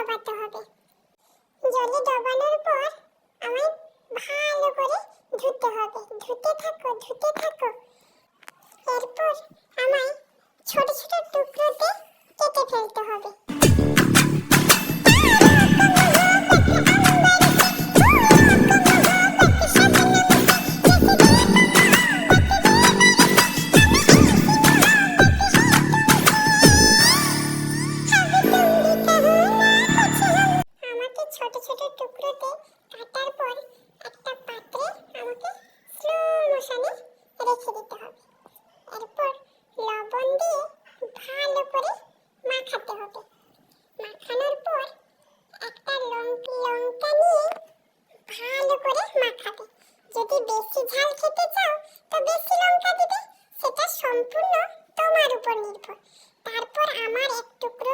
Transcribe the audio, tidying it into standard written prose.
ডবাতে হবে। জলে ডবানোর পর আমায় ভালো করে ধুতে হবে। ধুতে থাকো। এরপর আমায় ছোট ছোট টুকরোতে কেটে ফেলতে হবে। আমাকে ছোট ছোট টুকরোতে কাটার পর একটা পাত্রে আমাকে স্লো মোশনে রেখে দিতে হবে। এরপর লবণ দিয়ে ভালো করে মাখাতে হবে। মাখানোর পর একটা লঙ্কা নিয়ে ভালো করে মাখাবে। যদি বেশি ঝাল খেতে চাও তো বেশি লঙ্কা দিবে, সেটা সম্পূর্ণ তোমার উপর নির্ভর। তারপর আমার এক টুকরো